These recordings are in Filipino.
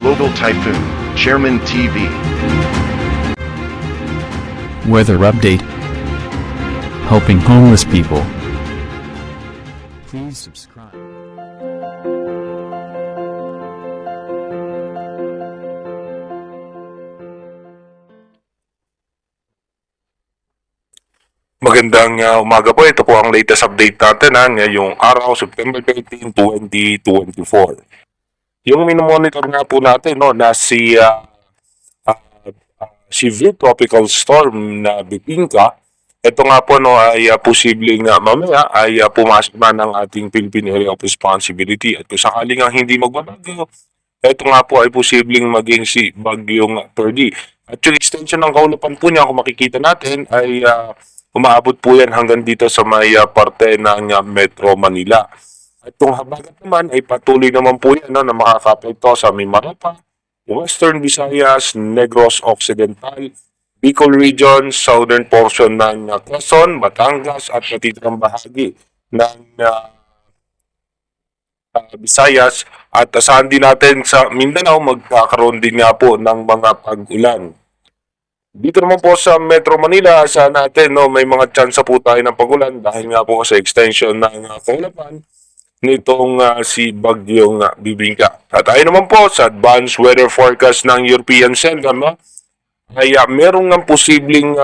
Global Typhoon, Chairman TV. Weather update. Helping homeless people. Please subscribe. Magandang umaga po. Ito po ang latest update natin ngayong araw, September 13, 2024. Yung minomonitor nga po natin na si severe tropical storm na Bibingka, ito nga po ay posibleng mamaya ay pumasok na ng ating Philippine Area of Responsibility. At kung sakaling hindi magbabago, ito nga po ay posibleng maging si Bagyong Perdi. At yung extension ng kaulapan po niya, kung makikita natin, ay umaabot po yan hanggang dito sa may parte ng Metro Manila. At itong habagat naman ay patuloy naman po yan na makakapekto sa Mimaropa, Western Visayas, Negros Occidental, Bicol Region, southern portion ng Quezon, Batangas at natitirang bahagi ng Visayas. At asahan din natin sa Mindanao magkakaroon din nga po ng mga pag-ulan. Dito naman po sa Metro Manila, asahan natin may mga tsansa po tayo ng pag-ulan dahil nga po sa extension ng kaulapan nitong si Bagyong Bibingka. At ayon naman po sa advanced weather forecast ng European Center, ay merong ng posibleng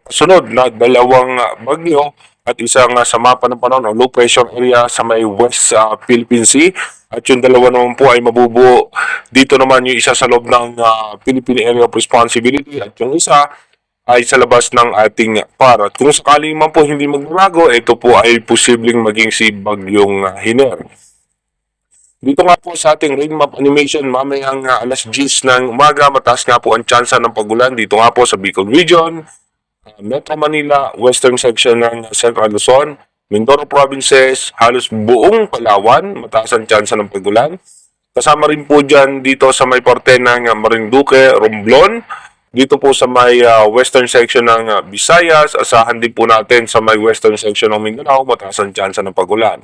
kasunod na dalawang bagyo at isang sama pa ng panahon o low pressure area sa may West Philippine Sea. At yung dalawa naman po ay mabubuo dito naman yung isa sa loob ng Philippine Area of Responsibility at yung isa ay sa labas ng ating PAR. At kung sakaling man po hindi magbabago, ito po ay posibleng maging si Bagyong Hiner. Dito nga po sa ating rain map animation, mamayang alas 10 ng umaga, mataas nga po ang tsansa ng pagulan dito nga po sa Bicol Region, Metro Manila, Western section ng Central Luzon, Mindoro Provinces, halos buong Palawan, mataas ang tsansa ng pagulan. Kasama rin po dyan dito sa may parte ng Marinduque, Romblon, dito po sa may western section ng Visayas, asahan din po natin sa may western section ng Mindanao, mataas ang tsansa ng pagulan.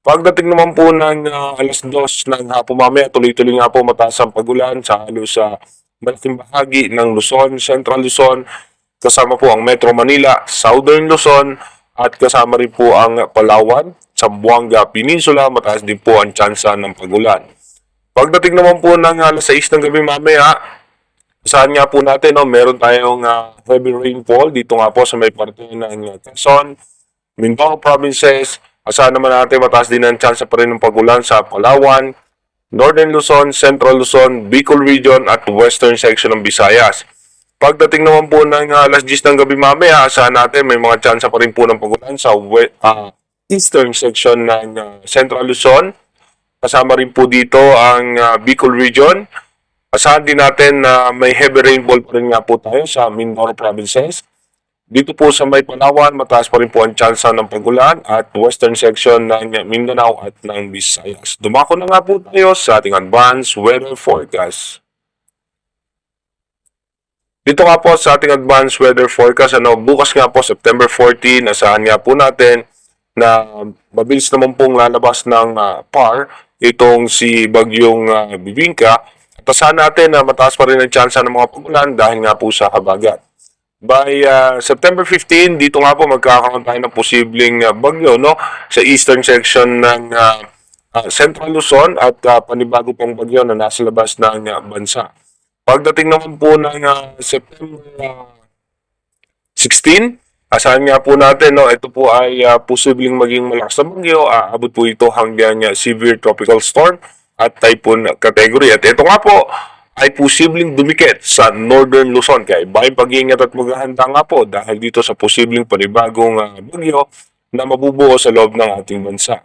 Pagdating naman po ng alas 2 ng hapon mamaya, tuloy-tuloy nga po mataas ang pagulan sa halos sa malaking bahagi ng Luzon, Central Luzon, kasama po ang Metro Manila, Southern Luzon, at kasama rin po ang Palawan, Zamboanga Peninsula, mataas din po ang tsansa ng pagulan. Pagdating naman po ng alas 6 ng gabi mamaya, saan nga po natin, meron tayong heavy rainfall dito nga po sa may parte ng Quezon, Mindoro Provinces. Asahan naman natin mataas din ang tsansa pa rin ng pagulan sa Palawan, Northern Luzon, Central Luzon, Bicol Region at Western section ng Visayas. Pagdating naman po ng alas 10 ng gabi mamaya, asahan natin may mga tsansa pa rin po ng pagulan sa eastern section ng Central Luzon. Kasama rin po dito ang Bicol Region. Asahan din natin na may heavy rainfall pa rin nga po tayo sa Mindoro Provinces. Dito po sa may Palawan, mataas pa rin po ang tsansa ng pagulan at western section ng Mindanao at ng Visayas. Dumako na nga po tayo sa ating advanced weather forecast. Dito nga po sa ating advanced weather forecast, bukas nga po September 14, asahan nga po natin na mabilis naman pong lalabas ng PAR itong si Bagyong Bibingka. At asahan natin na mataas pa rin ang tsansa ng mga pagulan dahil nga po sa habagat. By September 15, dito nga po magkakaroon tayo ng posibleng bagyo sa eastern section ng Central Luzon at panibago pong bagyo na nasa labas ng bansa. Pagdating naman po ng September 16, asahan nga po natin, ito po ay posibleng maging malakas na bagyo. Abot po ito hanggang severe tropical storm at typhoon category. At ito nga po ay posibleng dumikit sa Northern Luzon. Kaya iba yung pag-iingat at maghahanda nga po dahil dito sa posibleng panibagong bagyo na mabubuo sa loob ng ating bansa.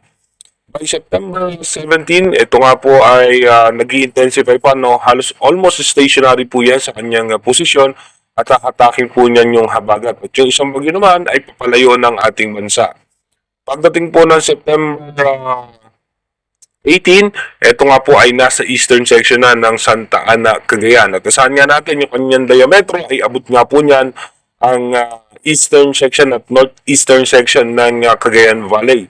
By September 17, ito nga po ay nag-i-intensify pa, halos almost stationary po yan sa kanyang posisyon at hatakin po niyan yung habagat. At yung isang bagyo naman ay papalayo ng ating bansa. Pagdating po ng September 18, ito nga po ay nasa eastern section na ng Santa Ana, Cagayan. At asahan nga natin yung kanyang diametro ay abot nga po niyan ang eastern section at northeastern section ng Cagayan Valley.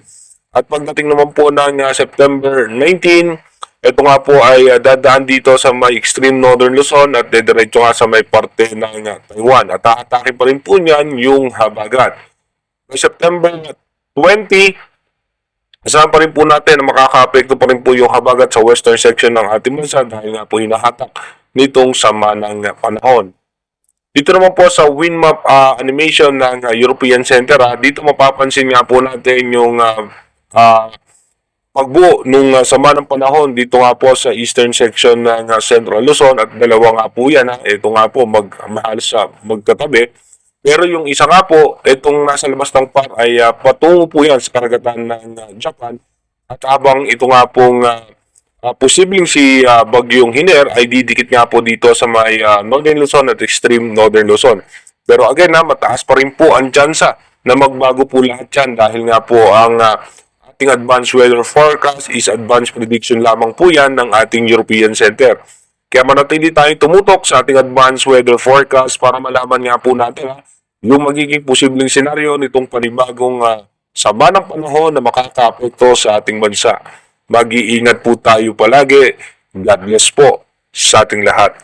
At pagdating naman po ng September 19, ito nga po ay dadaan dito sa may extreme northern Luzon at dediretso nga sa may parte ng Taiwan. At aatake pa rin po niyan yung habagat. By September 20, asahan pa rin po natin na makaka-apekto pa rin po yung habagat sa western section ng ating bansa dahil nga po hinahatak nitong sama ng panahon. Dito naman po sa wind map animation ng European Center, dito mapapansin nga po natin yung pagbuo nung sama ng panahon dito nga po sa eastern section ng Central Luzon at dalawa nga po yan. Ito nga po mahalos magkatabi. Pero yung isa nga po, itong nasa labas ng par ay patungo po yan sa karagatan ng Japan. At habang ito nga pong posibleng si Bagyong Hiner ay didikit nga po dito sa may Northern Luzon at extreme Northern Luzon. Pero again mataas pa rin po ang tsansa na magbago po lahat yan dahil nga po ang ating advanced weather forecast is advanced prediction lamang po yan ng ating European Center. Kaya manatili tayong tumutok sa ating advanced weather forecast para malaman nga po natin yung magiging posibleng senaryo nitong panibagong sama ng panahon na makaka-apekto sa ating bansa. Mag-iingat po tayo palagi. God bless po sa ating lahat.